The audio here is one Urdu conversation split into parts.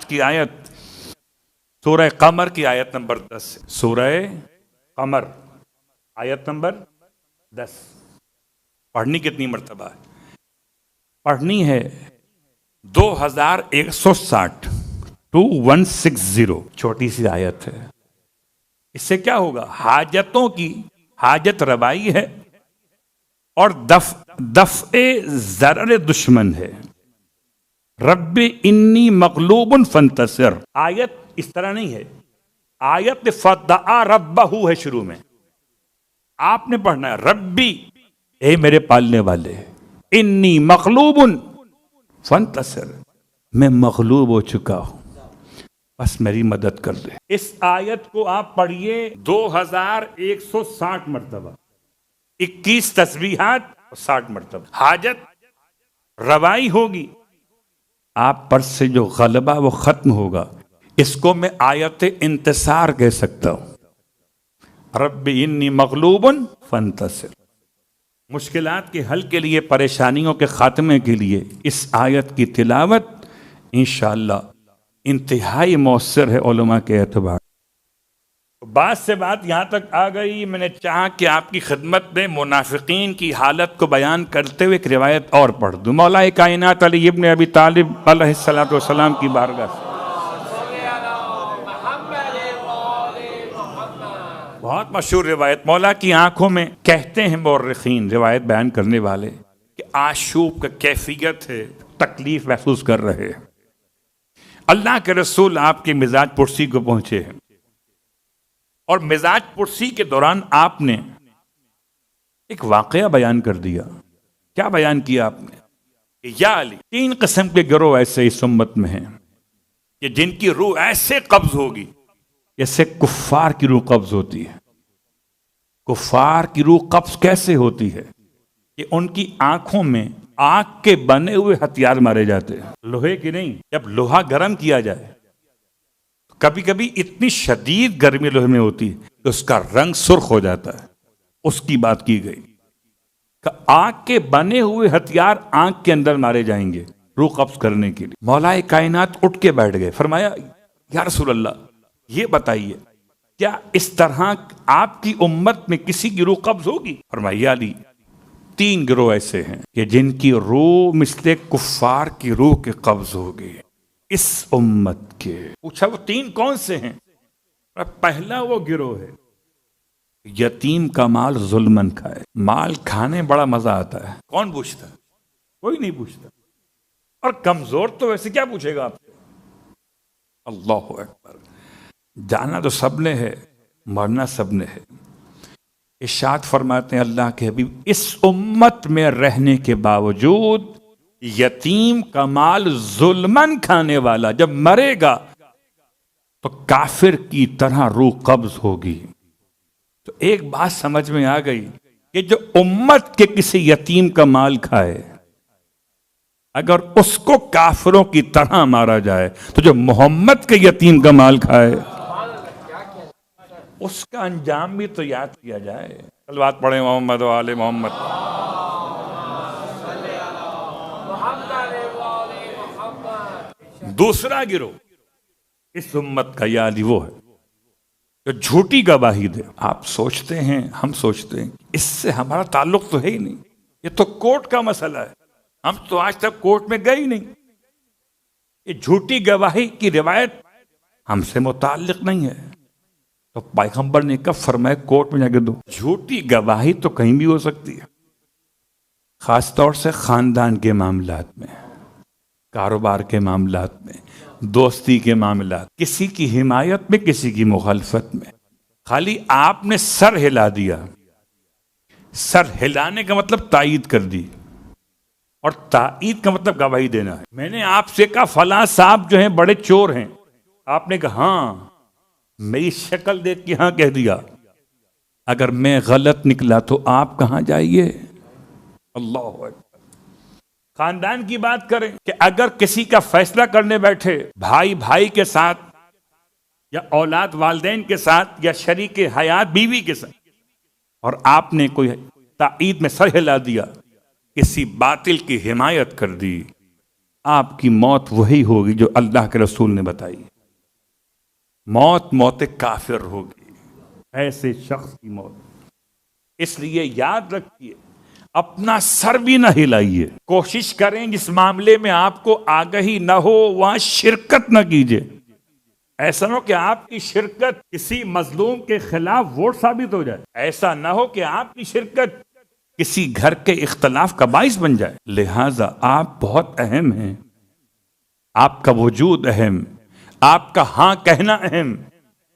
کی آیت سورہ قمر کی آیت نمبر 10 ہے. سورہ قمر آیت نمبر 10 پڑھنی کتنی مرتبہ ہے؟ پڑھنی ہے 2160 2160. چھوٹی سی آیت ہے. اس سے کیا ہوگا؟ حاجتوں کی حاجت روائی ہے اور دفع ضرر دشمن ہے. رب انی مغلوب فانتصر. آیت اس طرح نہیں ہے. آیت فدعا ربہ ہے شروع میں. آپ نے پڑھنا ہے ربی، اے میرے پالنے والے، انی مغلوب فانتصر، میں مغلوب ہو چکا ہوں، بس میری مدد کر دے. اس آیت کو آپ پڑھیے 2160 مرتبہ، 21 تسبیحات اور 60 مرتبہ. حاجت روائی ہوگی، آپ پر سے جو غلبہ وہ ختم ہوگا. اس کو میں آیت انتصار کہہ سکتا ہوں. رب انی مغلوب فانتصر. مشکلات کے حل کے لیے، پریشانیوں کے خاتمے کے لیے اس آیت کی تلاوت انشاءاللہ انتہائی مؤثر ہے علماء کے اعتبار. بات سے بات یہاں تک آ گئی. میں نے چاہا کہ آپ کی خدمت میں منافقین کی حالت کو بیان کرتے ہوئے ایک روایت اور پڑھ دوں. مولا کائنات علی ابن ابی طالب علیہ الصلوۃ والسلام کی بارگاہ سے بہت مشہور روایت. مولا کی آنکھوں میں، کہتے ہیں مورخین روایت بیان کرنے والے، کہ آشوب کا کیفیت ہے، تکلیف محسوس کر رہے ہیں. اللہ کے رسول آپ کے مزاج پرسی کو پہنچے ہیں، اور مزاج پرسی کے دوران آپ نے ایک واقعہ بیان کر دیا. کیا بیان کیا آپ نے؟ کہ یا علی، 3 قسم کے گروہ ایسے اس امت میں ہیں کہ جن کی روح ایسے قبض ہوگی جیسے کفار کی روح قبض ہوتی ہے. کفار کی روح قبض کیسے ہوتی ہے؟ کہ ان کی آنکھوں میں آگ کے بنے ہوئے ہتھیار مارے جاتے ہیں، لوہے کی نہیں. جب لوہا گرم کیا جائے، کبھی کبھی اتنی شدید گرمی لوہے میں ہوتی ہے کہ اس کا رنگ سرخ ہو جاتا ہے. اس کی بات کی گئی کہ آگ کے بنے ہوئے ہتھیار آنکھ کے اندر مارے جائیں گے روح قبض کرنے کے لیے. مولا کائنات اٹھ کے بیٹھ گئے. فرمایا یا رسول اللہ، یہ بتائیے کیا اس طرح آپ کی امت میں کسی کی روح قبض ہوگی؟ فرمایا علی، 3 گروہ ایسے ہیں کہ جن کی روح مثل کفار کی روح کے قبض ہوگی اس امت کے. پوچھا وہ 3 کون سے ہیں؟ پہلا وہ گروہ ہے یتیم کا مال ظلمن کھائے. مال کھانے بڑا مزہ آتا ہے، کون پوچھتا؟ کوئی نہیں پوچھتا. اور کمزور تو ویسے کیا پوچھے گا آپ سے؟ اللہ اکبر. جانا تو سب نے ہے، مرنا سب نے ہے. ارشاد فرماتے ہیں اللہ کے حبیب، اس امت میں رہنے کے باوجود یتیم کا مال ظلمن کھانے والا جب مرے گا تو کافر کی طرح روح قبض ہوگی. تو ایک بات سمجھ میں آ گئی کہ جو امت کے کسی یتیم کا مال کھائے، اگر اس کو کافروں کی طرح مارا جائے، تو جو محمد کے یتیم کا مال کھائے اس کا انجام بھی تو یاد کیا جائے. صلوات پڑھیں محمد و آل محمد. دوسرا گروہ اس امت کا یا علی وہ ہے جو جھوٹی گواہی دے. آپ سوچتے ہیں، ہم سوچتے ہیں اس سے ہمارا تعلق تو ہے ہی نہیں، یہ تو کورٹ کا مسئلہ ہے، ہم تو آج تک کورٹ میں گئے ہی نہیں. یہ جھوٹی گواہی کی روایت ہم سے متعلق نہیں ہے. تو پیغمبر نے کب فرمایا کورٹ میں جا کے دو؟ جھوٹی گواہی تو کہیں بھی ہو سکتی ہے، خاص طور سے خاندان کے معاملات میں، کاروبار کے معاملات میں، دوستی کے معاملات، کسی کی حمایت میں، کسی کی مخالفت میں. خالی آپ نے سر ہلا دیا، سر ہلانے کا مطلب تائید کر دی، اور تائید کا مطلب گواہی دینا ہے. میں نے آپ سے کہا فلاں صاحب جو ہیں بڑے چور ہیں، آپ نے کہا ہاں، میری شکل دیکھ کے ہاں کہہ دیا. اگر میں غلط نکلا تو آپ کہاں جائیے؟ اللہ اکبر. خاندان کی بات کریں کہ اگر کسی کا فیصلہ کرنے بیٹھے، بھائی بھائی کے ساتھ، یا اولاد والدین کے ساتھ، یا شریک حیات بیوی کے ساتھ، اور آپ نے کوئی تائید میں سر ہلا دیا، کسی باطل کی حمایت کر دی، آپ کی موت وہی ہوگی جو اللہ کے رسول نے بتائی. موت کافر ہوگی، ایسے شخص کی موت. اس لیے یاد رکھیے، اپنا سر بھی نہ ہلائیے. کوشش کریں جس معاملے میں آپ کو آگہی نہ ہو وہاں شرکت نہ کیجیے. ایسا نہ ہو کہ آپ کی شرکت کسی مظلوم کے خلاف ووٹ ثابت ہو جائے. ایسا نہ ہو کہ آپ کی شرکت کسی گھر کے اختلاف کا باعث بن جائے. لہذا آپ بہت اہم ہیں، آپ کا وجود اہم، آپ کا ہاں کہنا اہم،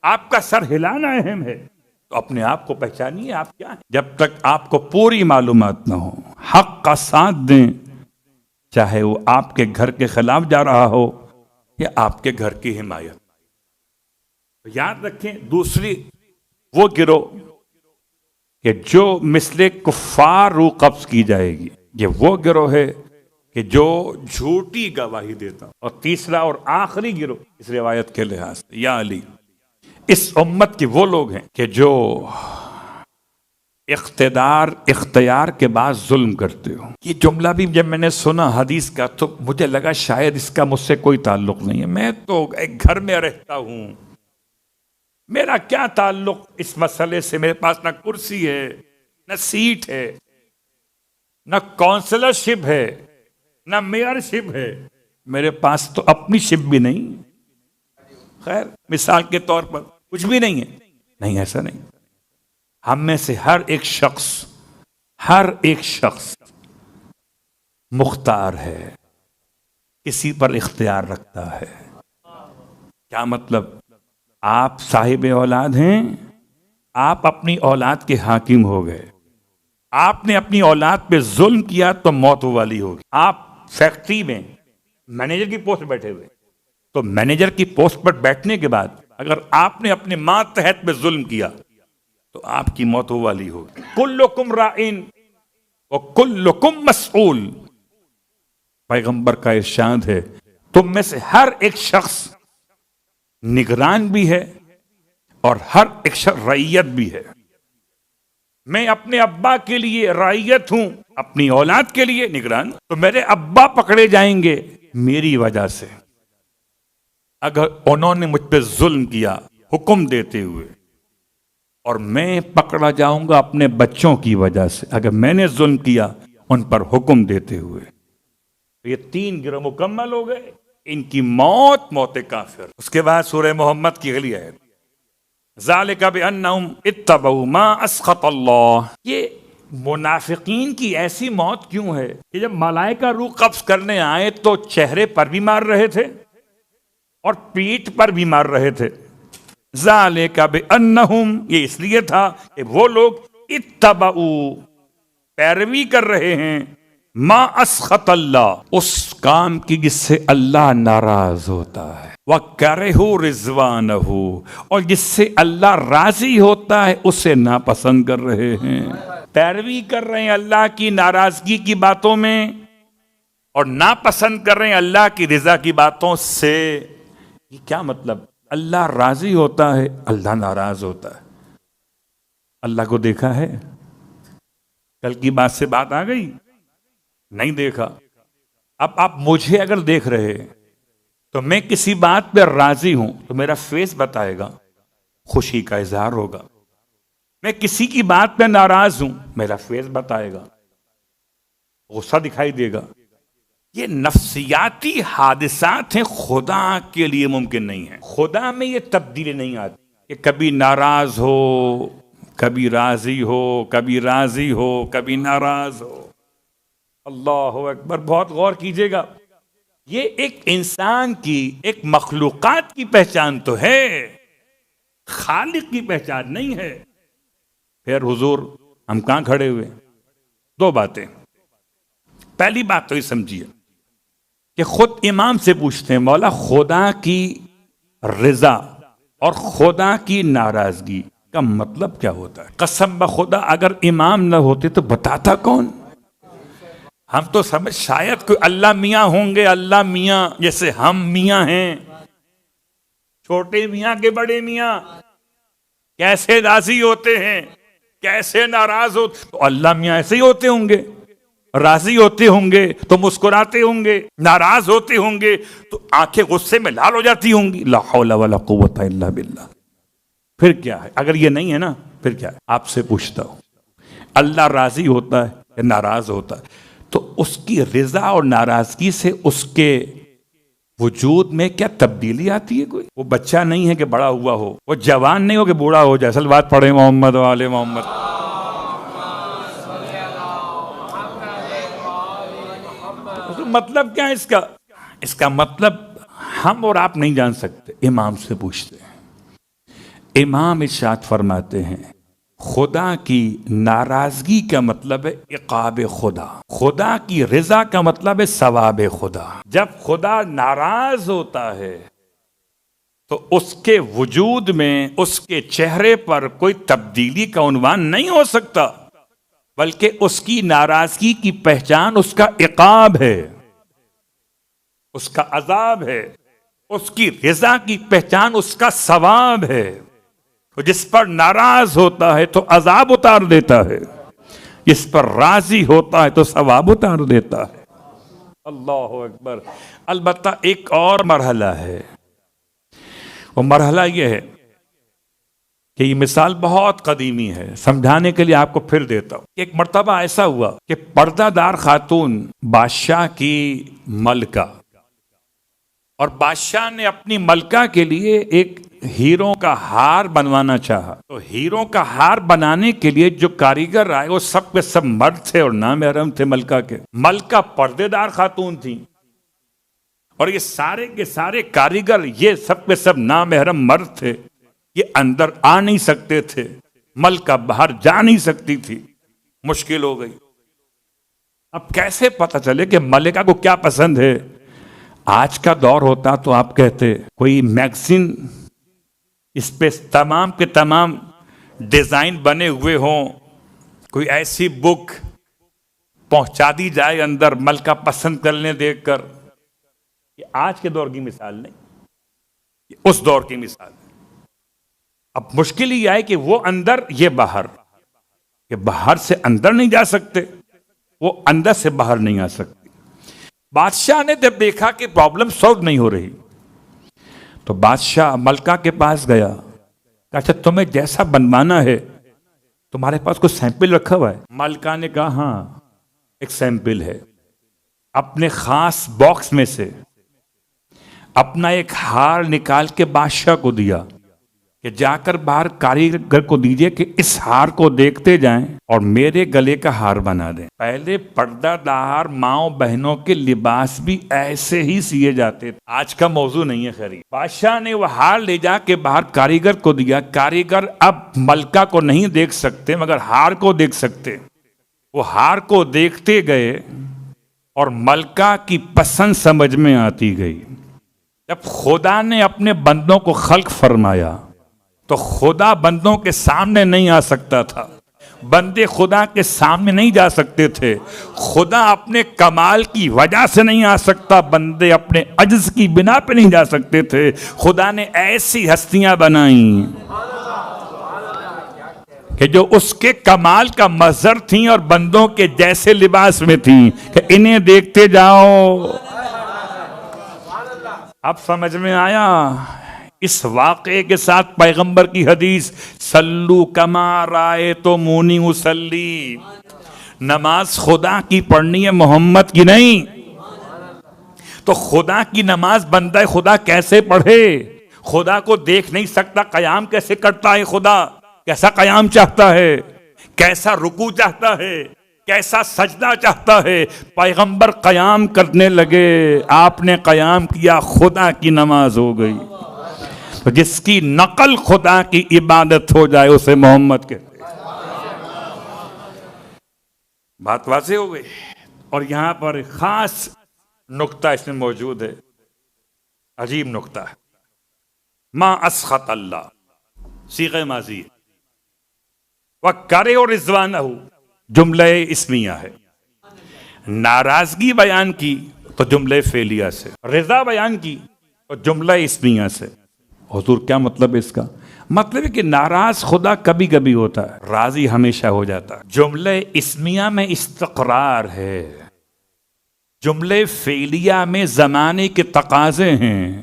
آپ کا سر ہلانا اہم ہے. تو اپنے آپ کو پہچانیے آپ کیا ہیں. جب تک آپ کو پوری معلومات نہ ہو، حق کا ساتھ دیں، چاہے وہ آپ کے گھر کے خلاف جا رہا ہو یا آپ کے گھر کی حمایت. یاد رکھیں، دوسری وہ گروہ کہ جو مثل کفار روح قبض کی جائے گی، یہ وہ گروہ ہے کہ جو جھوٹی گواہی دیتا. اور تیسرا اور آخری گروہ اس روایت کے لحاظ سے، یا علی، اس امت کے وہ لوگ ہیں کہ جو اختیار کے بعد ظلم کرتے ہو. یہ جملہ بھی جب میں نے سنا حدیث کا تو مجھے لگا شاید اس کا مجھ سے کوئی تعلق نہیں ہے. میں تو ایک گھر میں رہتا ہوں، میرا کیا تعلق اس مسئلے سے. میرے پاس نہ کرسی ہے، نہ سیٹ ہے، نہ کونسلرشپ ہے، نہ میئرشپ ہے. میرے پاس تو اپنی شپ بھی نہیں. خیر، مثال کے طور پر کچھ بھی نہیں ہے. نہیں، ایسا نہیں. ہم میں سے ہر ایک شخص مختار ہے، کسی پر اختیار رکھتا ہے. کیا مطلب؟ آپ صاحب اولاد ہیں، آپ اپنی اولاد کے حاکم ہو گئے. آپ نے اپنی اولاد پہ ظلم کیا تو موت والی ہوگی. آپ فیکٹری میں مینیجر کی پوسٹ بیٹھے ہوئے، تو مینیجر کی پوسٹ پر بیٹھنے کے بعد اگر آپ نے اپنے ماتحت پہ ظلم کیا تو آپ کی موت والی ہوگی. کلکم رائن وکلکم مسئول. پیغمبر کا ارشاد ہے، تم میں سے ہر ایک شخص نگران بھی ہے اور ہر ایک شخص رعیت بھی ہے. میں اپنے ابا کے لیے رعیت ہوں، اپنی اولاد کے لیے نگران. تو میرے ابا پکڑے جائیں گے میری وجہ سے اگر انہوں نے مجھ پہ ظلم کیا حکم دیتے ہوئے، اور میں پکڑا جاؤں گا اپنے بچوں کی وجہ سے اگر میں نے ظلم کیا ان پر حکم دیتے ہوئے. تو یہ تین گروہ مکمل ہو گئے، ان کی موت کافر. اس کے بعد سورہ محمد کی اگلی آیت، ذالک بانہم اتبعوا ما اسخط اللہ. یہ منافقین کی ایسی موت کیوں ہے کہ جب ملائکہ روح قبض کرنے آئے تو چہرے پر بھی مار رہے تھے اور پیٹھ پر بھی مار رہے تھے. ذالک بانہم، یہ اس لیے تھا کہ وہ لوگ اتبعوا، پیروی کر رہے ہیں، ما اسخط اللہ، اس کام کی جس سے اللہ ناراض ہوتا ہے، وَكَرِهُ رِضْوَانَهُ، اور جس سے اللہ راضی ہوتا ہے اسے ناپسند کر رہے ہیں. پیروی کر رہے ہیں اللہ کی ناراضگی کی باتوں میں اور ناپسند کر رہے ہیں اللہ کی رضا کی باتوں سے. یہ کیا مطلب؟ اللہ راضی ہوتا ہے، اللہ ناراض ہوتا ہے. اللہ کو دیکھا ہے؟ کل کی بات سے بات آ گئی؟ نہیں دیکھا. اب آپ مجھے اگر دیکھ رہے تو میں کسی بات پہ راضی ہوں تو میرا فیس بتائے گا، خوشی کا اظہار ہوگا. میں کسی کی بات پہ ناراض ہوں، میرا فیس بتائے گا، غصہ دکھائی دے گا. یہ نفسیاتی حادثات ہیں، خدا کے لیے ممکن نہیں ہے. خدا میں یہ تبدیلی نہیں آتی کہ کبھی ناراض ہو، کبھی راضی ہو، کبھی راضی ہو، کبھی ناراض ہو. اللہ اکبر. بہت غور کیجئے گا. یہ ایک انسان کی، ایک مخلوقات کی پہچان تو ہے، خالق کی پہچان نہیں ہے. پھر حضور ہم کہاں کھڑے ہوئے؟ دو باتیں. پہلی بات تو یہ سمجھیے کہ خود امام سے پوچھتے ہیں، مولا خدا کی رضا اور خدا کی ناراضگی کا مطلب کیا ہوتا ہے؟ قسم بخدا اگر امام نہ ہوتے تو بتاتا کون؟ ہم تو سمجھ شاید کوئی اللہ میاں ہوں گے، اللہ میاں جیسے ہم میاں ہیں، چھوٹے میاں کے بڑے میاں کیسے راضی ہوتے ہیں، کیسے ناراض ہوتے، تو اللہ میاں ایسے ہی ہوتے ہوں گے. راضی ہوتے ہوں گے تو مسکراتے ہوں گے، ناراض ہوتے ہوں گے تو آنکھیں غصے میں لال ہو جاتی ہوں گی. لا حول ولا قوت الا باللہ. پھر کیا ہے؟ اگر یہ نہیں ہے نا پھر کیا ہے؟ آپ سے پوچھتا ہوں، اللہ راضی ہوتا ہے یا ناراض ہوتا ہے؟ تو اس کی رضا اور ناراضگی سے اس کے وجود میں کیا تبدیلی آتی ہے؟ کوئی وہ بچہ نہیں ہے کہ بڑا ہوا ہو، وہ جوان نہیں ہو کہ بوڑھا ہو جائے. اصل بات پڑھے محمد والے محمد. مطلب کیا ہے اس کا؟ اس کا مطلب ہم اور آپ نہیں جان سکتے، امام سے پوچھتے ہیں. امام ارشاد فرماتے ہیں خدا کی ناراضگی کا مطلب ہے عقاب خدا، خدا کی رضا کا مطلب ہے ثواب خدا. جب خدا ناراض ہوتا ہے تو اس کے وجود میں، اس کے چہرے پر کوئی تبدیلی کا عنوان نہیں ہو سکتا، بلکہ اس کی ناراضگی کی پہچان اس کا عقاب ہے، اس کا عذاب ہے. اس کی رضا کی پہچان اس کا ثواب ہے. جس پر ناراض ہوتا ہے تو عذاب اتار دیتا ہے، جس پر راضی ہوتا ہے تو ثواب اتار دیتا ہے. اللہ اکبر. البتہ ایک اور مرحلہ ہے، وہ مرحلہ یہ ہے کہ یہ مثال بہت قدیمی ہے، سمجھانے کے لیے آپ کو پھر دیتا ہوں. ایک مرتبہ ایسا ہوا کہ پردہ دار خاتون بادشاہ کی ملکہ، اور بادشاہ نے اپنی ملکہ کے لیے ایک ہیروں کا ہار بنوانا چاہا. تو ہیروں کا ہار بنانے کے لیے جو کاریگر آئے وہ سب کے سب مرد تھے اور نامحرم تھے ملکہ کے. ملکہ پردے دار خاتون تھی اور یہ سارے کے سارے کاریگر یہ سب کے سب نامحرم مرد تھے. یہ اندر آ نہیں سکتے تھے، ملکہ باہر جا نہیں سکتی تھی. مشکل ہو گئی. اب کیسے پتہ چلے کہ ملکہ کو کیا پسند ہے؟ آج کا دور ہوتا تو آپ کہتے کوئی میگزین اس پہ تمام کے تمام ڈیزائن بنے ہوئے ہوں، کوئی ایسی بک پہنچا دی جائے اندر ملکہ پسند کرنے دیکھ کر. یہ آج کے دور کی مثال نہیں، یہ اس دور کی مثال ہے. اب مشکل یہ ہے کہ وہ اندر یہ باہر، کہ باہر سے اندر نہیں جا سکتے، وہ اندر سے باہر نہیں آ سکتے. بادشاہ نے جب دیکھا کہ پرابلم سولو نہیں ہو رہی تو بادشاہ ملکہ کے پاس گیا. اچھا تمہیں جیسا بنوانا ہے تمہارے پاس کوئی سیمپل رکھا ہوا ہے؟ ملکہ نے کہا ہاں ایک سیمپل ہے. اپنے خاص باکس میں سے اپنا ایک ہار نکال کے بادشاہ کو دیا کہ جا کر باہر کاریگر کو دیجئے کہ اس ہار کو دیکھتے جائیں اور میرے گلے کا ہار بنا دیں. پہلے پردہ دار ماؤں بہنوں کے لباس بھی ایسے ہی سیے جاتے تھے، آج کا موضوع نہیں ہے. خیر بادشاہ نے وہ ہار لے جا کے باہر کاریگر کو دیا. کاریگر اب ملکہ کو نہیں دیکھ سکتے مگر ہار کو دیکھ سکتے. وہ ہار کو دیکھتے گئے اور ملکہ کی پسند سمجھ میں آتی گئی. جب خدا نے اپنے بندوں کو خلق فرمایا تو خدا بندوں کے سامنے نہیں آ سکتا تھا، بندے خدا کے سامنے نہیں جا سکتے تھے. خدا اپنے کمال کی وجہ سے نہیں آ سکتا، بندے اپنے عجز کی بنا پہ نہیں جا سکتے تھے. خدا نے ایسی ہستیاں بنائیں کہ جو اس کے کمال کا مظہر تھیں اور بندوں کے جیسے لباس میں تھیں کہ انہیں دیکھتے جاؤ. اب سمجھ میں آیا اس واقعے کے ساتھ پیغمبر کی حدیث صلو کما رأیتمونی اصلی. نماز خدا کی پڑھنی ہے، محمد کی نہیں. تو خدا کی نماز بندہ خدا کیسے پڑھے؟ خدا کو دیکھ نہیں سکتا، قیام کیسے کرتا ہے؟ خدا کیسا قیام چاہتا ہے، کیسا رکوع چاہتا ہے، کیسا سجدہ چاہتا ہے؟ پیغمبر قیام کرنے لگے، آپ نے قیام کیا، خدا کی نماز ہو گئی. تو جس کی نقل خدا کی عبادت ہو جائے اسے محمد کہتے ہیں. بات واضح ہو گئی. اور یہاں پر ایک خاص نقطہ اس میں موجود ہے، عجیب نقطہ ہے. ما اسخط اللہ صیغہ ماضی ہے، وَكَرِهُ رِضْوَانَهُ جملہ اسمیہ ہے. ناراضگی بیان کی تو جملہ فعلیہ سے، رضا بیان کی تو جملہ اسمیہ سے. حضور کیا مطلب ہے اس کا؟ مطلب ہے کہ ناراض خدا کبھی کبھی ہوتا ہے، راضی ہمیشہ ہو جاتا ہے۔ جملے اسمیہ میں استقرار ہے، جملے فعلیہ میں زمانے کے تقاضے ہیں۔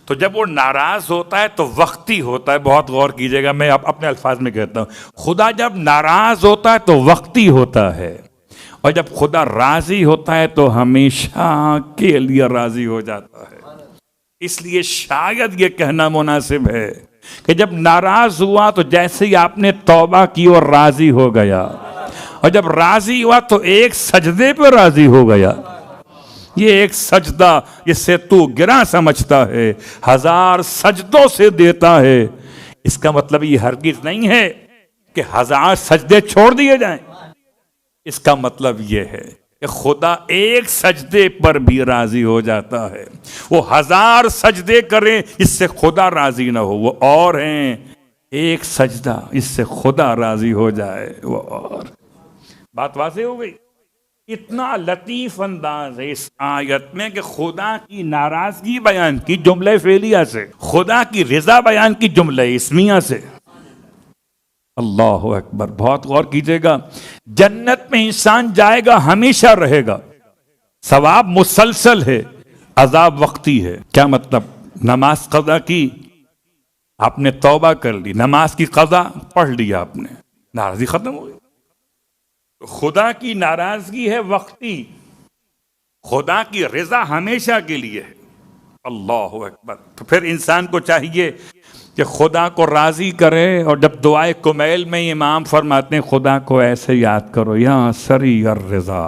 تو جب وہ ناراض ہوتا ہے تو وقتی ہوتا ہے، بہت غور کیجئے گا، میں اپنے الفاظ میں کہتا ہوں، خدا جب ناراض ہوتا ہے تو وقتی ہوتا ہے، اور جب خدا راضی ہوتا ہے تو ہمیشہ کے لیے راضی ہو جاتا ہے۔ اس لیے شاید یہ کہنا مناسب ہے کہ جب ناراض ہوا تو جیسے ہی آپ نے توبہ کی اور راضی ہو گیا، اور جب راضی ہوا تو ایک سجدے پہ راضی ہو گیا۔ یہ ایک سجدہ جس سے تو گراں سمجھتا ہے 1000 سجدوں سے دیتا ہے، اس کا مطلب یہ ہرگز نہیں ہے کہ 1000 سجدے چھوڑ دیے جائیں۔ اس کا مطلب یہ ہے کہ خدا ایک سجدے پر بھی راضی ہو جاتا ہے۔ وہ 1000 سجدے کریں اس سے خدا راضی نہ ہو، وہ اور ہیں ایک سجدہ اس سے خدا راضی ہو جائے، وہ اور۔ بات واضح ہو گئی؟ اتنا لطیف انداز ہے اس آیت میں کہ خدا کی ناراضگی بیان کی جملے فعلیہ سے، خدا کی رضا بیان کی جملے اسمیہ سے۔ اللہ اکبر، بہت غور کیجئے گا۔ جنت میں انسان جائے گا، ہمیشہ رہے گا، ثواب مسلسل ہے، عذاب وقتی ہے۔ کیا مطلب؟ نماز قضا کی، آپ نے توبہ کر لی، نماز کی قضا پڑھ لیا آپ نے، ناراضگی ختم ہو گئی۔ خدا کی ناراضگی ہے وقتی، خدا کی رضا ہمیشہ کے لیے ہے۔ اللہ اکبر۔ تو پھر انسان کو چاہیے کہ خدا کو راضی کرے، اور جب دعائے کمیل میں امام فرماتے ہیں خدا کو ایسے یاد کرو، یا سری الرضا،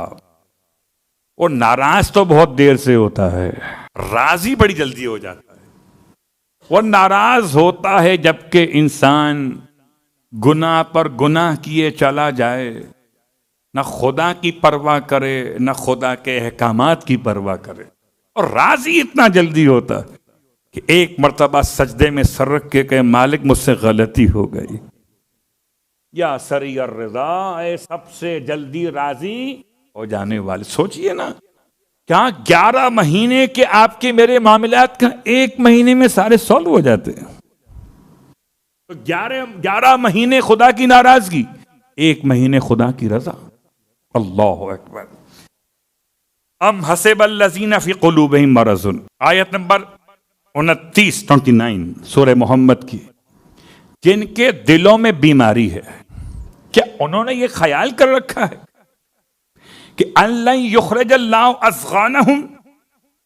وہ ناراض تو بہت دیر سے ہوتا ہے، راضی بڑی جلدی ہو جاتا ہے۔ وہ ناراض ہوتا ہے جبکہ انسان گناہ پر گناہ کیے چلا جائے، نہ خدا کی پرواہ کرے نہ خدا کے احکامات کی پرواہ کرے، اور راضی اتنا جلدی ہوتا ہے کہ ایک مرتبہ سجدے میں سر رکھ کے کہے مالک مجھ سے غلطی ہو گئی، یا سری الرضا، اے سب سے جلدی راضی ہو جانے والے۔ سوچئے نا، کیا 11 مہینے کے آپ کے میرے معاملات کا 1 مہینے میں سارے سولو ہو جاتے ہیں؟ تو 11 مہینے خدا کی ناراضگی، 1 مہینے خدا کی رضا۔ اللہ اکبر۔ ام حسب الذین فی قلوبہم مرض، آیت نمبر 29 سورہ محمد کی، جن کے دلوں میں بیماری ہے، کیا انہوں نے یہ خیال کر رکھا ہے کہ ان یخرج اللہ اضغانہم،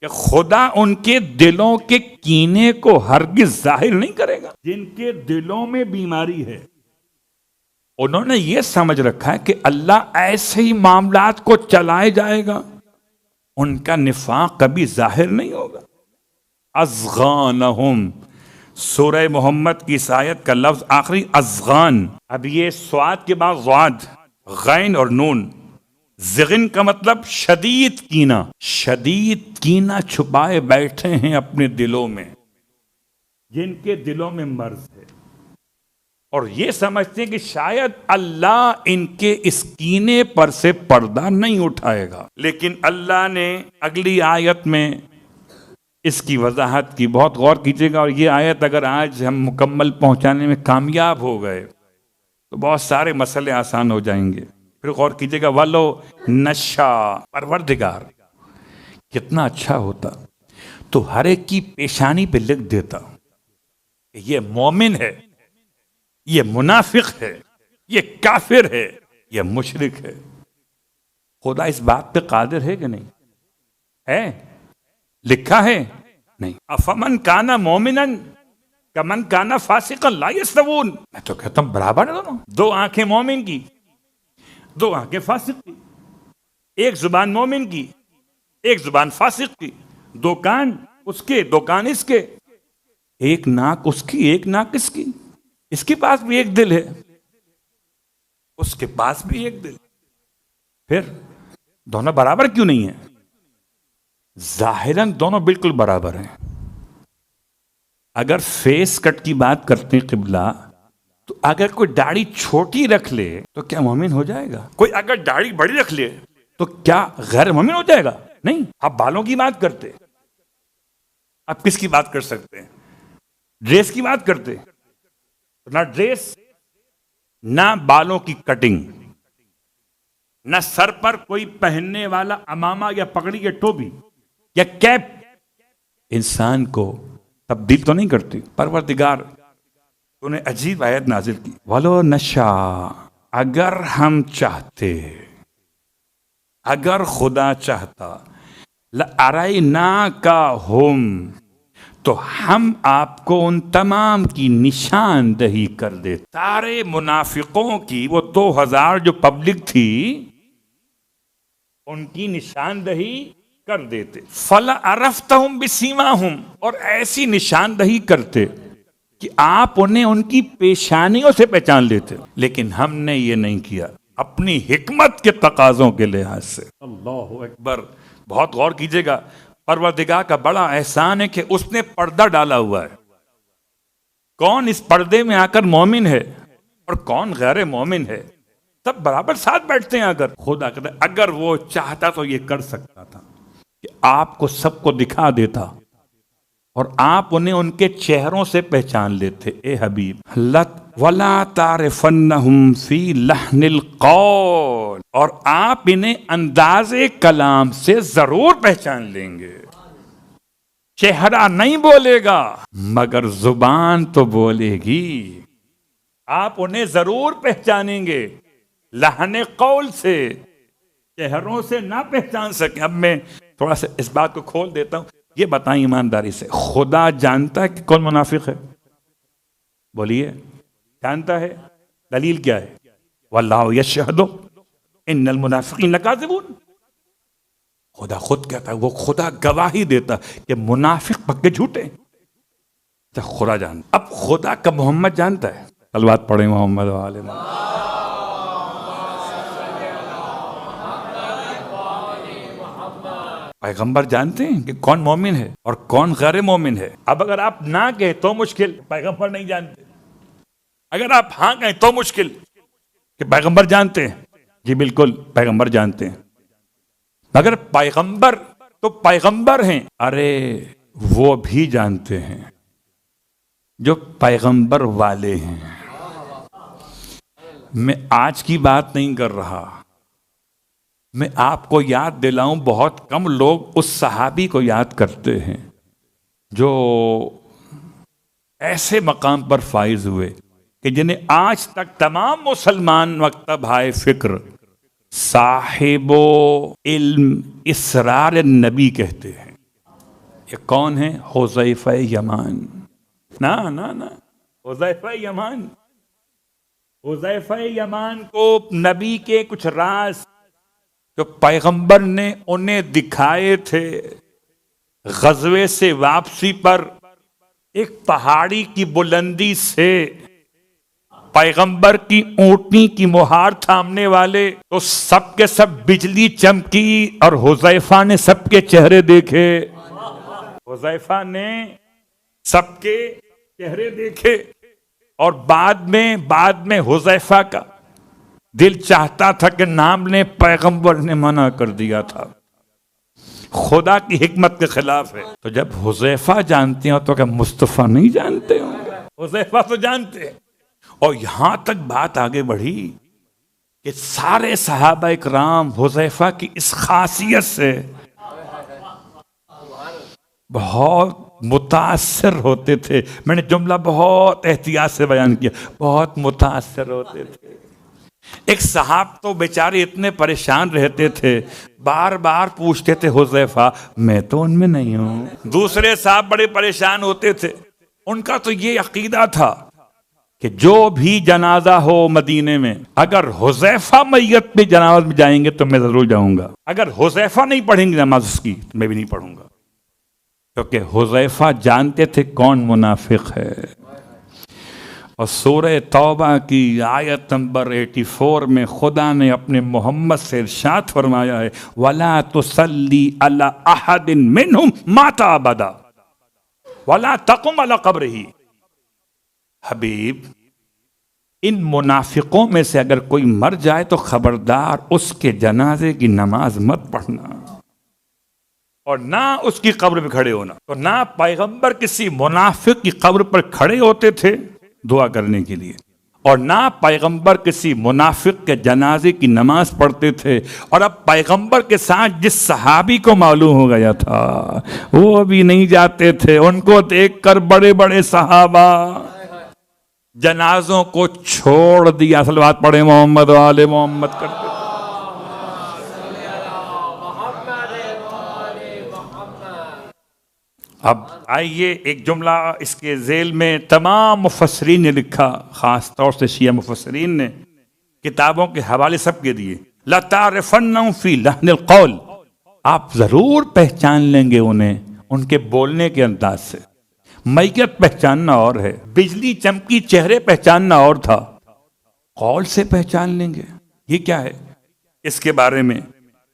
کہ خدا ان کے دلوں کے کینے کو ہرگز ظاہر نہیں کرے گا؟ جن کے دلوں میں بیماری ہے، انہوں نے یہ سمجھ رکھا ہے کہ اللہ ایسے ہی معاملات کو چلائے جائے گا، ان کا نفاق کبھی ظاہر نہیں ہوگا۔ اضغانہم، سورہ محمد کی اس آیت کا لفظ آخری اضغان، اب یہ سواد کے بعد ضاد، غین اور نون، زغن کا مطلب شدید کینہ، شدید کینہ چھپائے بیٹھے ہیں اپنے دلوں میں، جن کے دلوں میں مرض ہے، اور یہ سمجھتے ہیں کہ شاید اللہ ان کے اس کینے پر سے پردہ نہیں اٹھائے گا۔ لیکن اللہ نے اگلی آیت میں اس کی وضاحت کی، بہت غور کیجئے گا، اور یہ آیت اگر آج ہم مکمل پہنچانے میں کامیاب ہو گئے تو بہت سارے مسئلے آسان ہو جائیں گے۔ پھر غور کیجئے گا، وَلَوْ نَشَاءُ، پروردگار کتنا اچھا ہوتا تو ہر ایک کی پیشانی پہ لکھ دیتا کہ یہ مومن ہے، یہ منافق ہے، یہ کافر ہے، یہ مشرک ہے۔ خدا اس بات پہ قادر ہے کہ نہیں؟ ہے؟ لکھا ہے؟ نہیں۔ افمن کان مومنا کمن کان فاسقا لا یستوون، میں تو کہتا ہوں برابر ہے دونوں۔ 2 آنکھیں مومن کی، 2 آنکھیں فاسق کی، ایک زبان مومن کی، ایک زبان فاسق کی، 2 کان اس کے، 2 کان اس کے، ایک ناک اس کی، ایک ناک اس کی، اس کے پاس بھی ایک دل ہے، اس کے پاس بھی ایک دل، پھر دونوں برابر کیوں نہیں ہیں؟ ظاہراً دونوں بالکل برابر ہیں۔ اگر فیس کٹ کی بات کرتے ہیں قبلہ، تو اگر کوئی داڑھی چھوٹی رکھ لے تو کیا مومن ہو جائے گا؟ کوئی اگر داڑھی بڑی رکھ لے تو کیا غیر مومن ہو جائے گا؟ نہیں۔ آپ بالوں کی بات کرتے، آپ کس کی بات کر سکتے ہیں؟ ڈریس کی بات کرتے، نہ ڈریس، نہ بالوں کی کٹنگ، نہ سر پر کوئی پہننے والا امامہ یا پگڑی یا ٹوپی یا کیپ انسان کو تبدیل تو نہیں کرتی۔ پروردگار تو نے عجیب آیت نازل کی، وَلَوْ نَشَاءُ، اگر ہم چاہتے، اگر خدا چاہتا، لَأَرَيْنَاكَهُمْ، تو ہم آپ کو ان تمام کی نشاندہی کر دے۔ سارے منافقوں کی، وہ 2000 جو پبلک تھی، ان کی نشاندہی کر دیتے۔ فَلَعَرَفْتَهُمْ بِسِيمَاهُمْ، اور ایسی نشاندہی کرتے کہ آپ انہیں ان کی پیشانیوں سے پہچان لیتے، لیکن ہم نے یہ نہیں کیا اپنی حکمت کے تقاضوں کے لحاظ سے۔ اللہ اکبر، بہت غور کیجئے گا، پروردگار کا بڑا احسان ہے کہ اس نے پردہ ڈالا ہوا ہے۔ کون اس پردے میں آ کر مومن ہے اور کون غیر مومن ہے، سب برابر ساتھ بیٹھتے ہیں۔ اگر خدا کہتا ہے اگر وہ چاہتا تو یہ کر سکتا تھا کہ آپ کو سب کو دکھا دیتا اور آپ انہیں ان کے چہروں سے پہچان لیتے۔ اے حبیب، وَلَا تَعْرِفَنَّهُمْ فِي لَحْنِ الْقَوْلِ، اور آپ انہیں انداز کلام سے ضرور پہچان لیں گے۔ چہرہ نہیں بولے گا مگر زبان تو بولے گی، آپ انہیں ضرور پہچانیں گے لحن قول سے، چہروں سے نہ پہچان سکیں۔ اب میں تھوڑا سا اس بات کو کھول دیتا ہوں، یہ بتائیں ایمانداری سے، خدا جانتا ہے کہ کون منافق ہے؟ بولیے، جانتا ہے؟ دلیل کیا ہے؟ واللہ یشہد ان المنافقین لکاذبون، خدا خود کہتا ہے، وہ خدا گواہی دیتا کہ منافق پکے جھوٹے۔ خدا جانتا، اب خدا کا محمد جانتا ہے۔ صلوات پڑھیں محمد وآل محمد۔ پیغمبر جانتے ہیں کہ کون مومن ہے اور کون غیر مومن ہے۔ اب اگر آپ نہ کہیں تو مشکل، پیغمبر نہیں جانتے۔ اگر آپ ہاں کہیں تو مشکل کہ پیغمبر جانتے ہیں۔ جی بالکل پیغمبر جانتے ہیں، مگر پیغمبر تو پیغمبر ہیں، ارے وہ بھی جانتے ہیں جو پیغمبر والے ہیں۔ میں آج کی بات نہیں کر رہا، میں آپ کو یاد دلاؤں، بہت کم لوگ اس صحابی کو یاد کرتے ہیں جو ایسے مقام پر فائز ہوئے کہ جنہیں آج تک تمام مسلمان مکتب ہائے فکر صاحب علم اسرار النبی کہتے ہیں۔ یہ کون ہیں؟ حذیفہ یمان۔ نہ حذیفہ یمان، حذیفہ یمان کو نبی کے کچھ راز جو پیغمبر نے انہیں دکھائے تھے، غزوے سے واپسی پر ایک پہاڑی کی بلندی سے پیغمبر کی اونٹنی کی مہار تھامنے والے، تو سب کے سب بجلی چمکی اور حذیفہ نے سب کے چہرے دیکھے، حذیفہ نے سب کے چہرے دیکھے، اور بعد میں حذیفہ کا دل چاہتا تھا کہ نام لیں، پیغمبر نے منع کر دیا تھا، خدا کی حکمت کے خلاف ہے۔ تو جب حذیفہ جانتے ہیں تو کیا مصطفیٰ نہیں جانتے ہوں گے؟ حذیفہ تو جانتے ہیں۔ اور یہاں تک بات آگے بڑھی کہ سارے صحابہ اکرام حذیفہ کی اس خاصیت سے بہت متاثر ہوتے تھے۔ میں نے جملہ بہت احتیاط سے بیان کیا، بہت متاثر ہوتے تھے۔ ایک صحاب تو بیچارے اتنے پریشان رہتے تھے، بار بار پوچھتے تھے حذیفہ میں تو ان میں نہیں ہوں۔ دوسرے صاحب بڑے پریشان ہوتے تھے، ان کا تو یہ عقیدہ تھا کہ جو بھی جنازہ ہو مدینے میں، اگر حذیفہ میت میں جنازہ میں جائیں گے تو میں ضرور جاؤں گا، اگر حذیفہ نہیں پڑھیں گے نماز اس کی میں بھی نہیں پڑھوں گا، کیونکہ حذیفہ جانتے تھے کون منافق ہے۔ اور سورہ توبہ کی آیت نمبر 84 میں خدا نے اپنے محمد سے ارشاد فرمایا ہے وَلَا تُصَلِّ عَلَىٰ أَحَدٍ مِّنْهُمْ مَاتَ أَبَدًا وَلَا تَقُمْ عَلَىٰ قَبْرِهِ۔ حبیب، ان منافقوں میں سے اگر کوئی مر جائے تو خبردار اس کے جنازے کی نماز مت پڑھنا، اور نہ اس کی قبر پہ کھڑے ہونا۔ تو نہ پیغمبر کسی منافق کی قبر پر کھڑے ہوتے تھے، دعا کرنے کے لیے، اور نہ پیغمبر کسی منافق کے جنازے کی نماز پڑھتے تھے۔ اور اب پیغمبر کے ساتھ جس صحابی کو معلوم ہو گیا تھا وہ بھی نہیں جاتے تھے، ان کو دیکھ کر بڑے بڑے صحابہ جنازوں کو چھوڑ دیا۔ صلوات پڑھے محمد و آل محمد کرتے۔ اب آئیے ایک جملہ اس کے ذیل میں تمام مفسرین نے لکھا، خاص طور سے شیعہ مفسرین نے، کتابوں کے حوالے سب کے دیے۔ لَتَعْرِفَنَّهُمْ فِي لَحْنِ الْقَوْلِ، آپ ضرور پہچان لیں گے انہیں ان کے بولنے کے انداز سے۔ میت پہچاننا اور ہے، بجلی چمکی چہرے پہچاننا اور تھا، قول سے پہچان لیں گے۔ یہ کیا ہے؟ اس کے بارے میں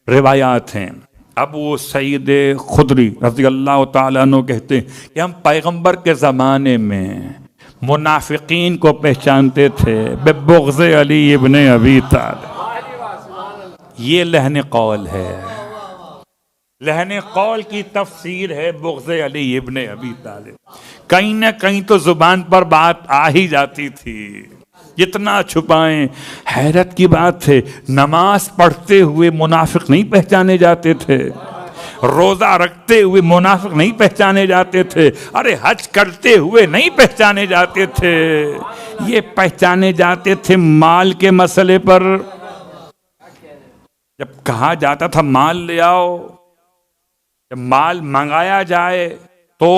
روایات ہیں۔ ابو سعید خدری رضی اللہ تعالیٰ عنہ کہتے ہیں کہ ہم پیغمبر کے زمانے میں منافقین کو پہچانتے تھے ببغض علی ابن ابی طالب۔ یہ لحن قول ہے، لحن قول کی تفسیر ہے بغض علی ابن ابی طالب۔ کہیں نہ کہیں تو زبان پر بات آ ہی جاتی تھی، جتنا چھپائیں۔ حیرت کی بات ہے، نماز پڑھتے ہوئے منافق نہیں پہچانے جاتے تھے، روزہ رکھتے ہوئے منافق نہیں پہچانے جاتے تھے، ارے حج کرتے ہوئے نہیں پہچانے جاتے تھے، یہ پہچانے جاتے تھے مال کے مسئلے پر۔ جب کہا جاتا تھا مال لے آؤ، جب مال منگایا جائے تو،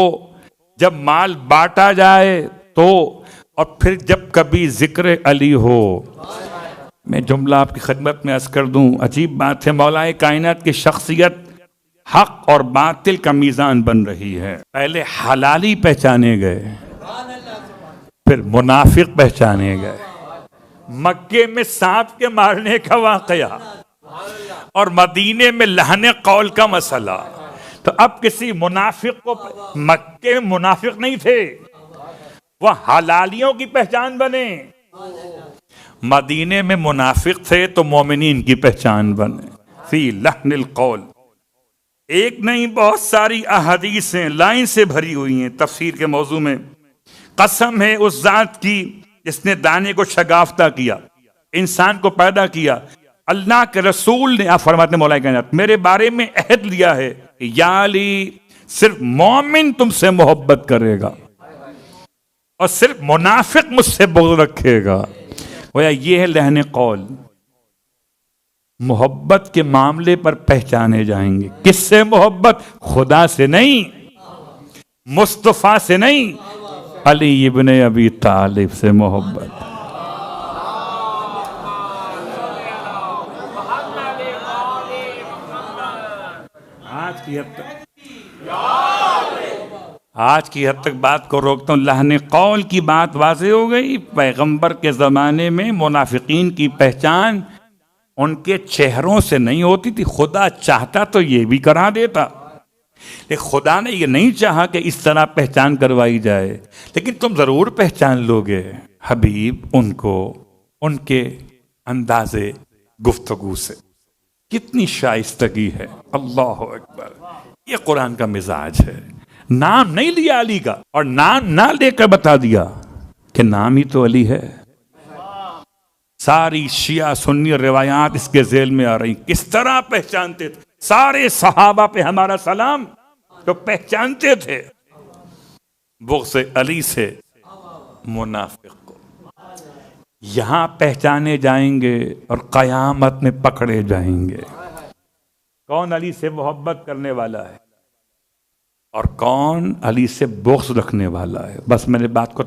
جب مال بانٹا جائے تو، اور پھر جب کبھی ذکر علی ہو۔ میں جملہ آپ کی خدمت میں عرض کر دوں، عجیب بات ہے، مولا کائنات کی شخصیت حق اور باطل کا میزان بن رہی ہے۔ پہلے حلالی پہچانے گئے، پھر منافق پہچانے گئے۔ مکے میں سانپ کے مارنے کا واقعہ اور مدینے میں لحن قول کا مسئلہ، تو اب کسی منافق کو، مکے میں منافق نہیں تھے، وہ حلالیوں کی پہچان بنے، مدینے میں منافق تھے تو مومنین کی پہچان بنے۔ فی لحن القول، ایک نہیں بہت ساری احادیثیں لائن سے بھری ہوئی ہیں تفسیر کے موضوع میں۔ قسم ہے اس ذات کی جس نے دانے کو شگافتہ کیا، انسان کو پیدا کیا۔ اللہ کے رسول نے، آپ فرماتے ہیں مولا کائنات، میرے بارے میں عہد لیا ہے کہ یا علی، صرف مومن تم سے محبت کرے گا اور صرف منافق مجھ سے بغض رکھے گا۔ گویا یہ ہے لحن قول۔ محبت کے معاملے پر پہچانے جائیں گے۔ کس سے محبت؟ خدا سے نہیں، مصطفیٰ سے نہیں، علی ابن ابی طالب سے محبت۔ آج کی حد تک بات کو روکتا ہوں۔ لحن قول کی بات واضح ہو گئی۔ پیغمبر کے زمانے میں منافقین کی پہچان ان کے چہروں سے نہیں ہوتی تھی، خدا چاہتا تو یہ بھی کرا دیتا، لیکن خدا نے یہ نہیں چاہا کہ اس طرح پہچان کروائی جائے، لیکن تم ضرور پہچان لوگے حبیب ان کو، ان کے انداز گفتگو سے۔ کتنی شائستگی ہے، اللہ اکبر۔ یہ قرآن کا مزاج ہے۔ نام نہیں لیا علی کا، اور نام نہ لے کر بتا دیا کہ نام ہی تو علی ہے۔ ساری شیعہ سنی روایات اس کے ذیل میں آ رہی، کس طرح پہچانتے تھے۔ سارے صحابہ پہ ہمارا سلام، تو پہچانتے تھے بغض علی سے منافق کو۔ یہاں پہچانے جائیں گے اور قیامت میں پکڑے جائیں گے کون علی سے محبت کرنے والا ہے اور کون علی سے بغض رکھنے والا ہے۔ بس میں نے بات کو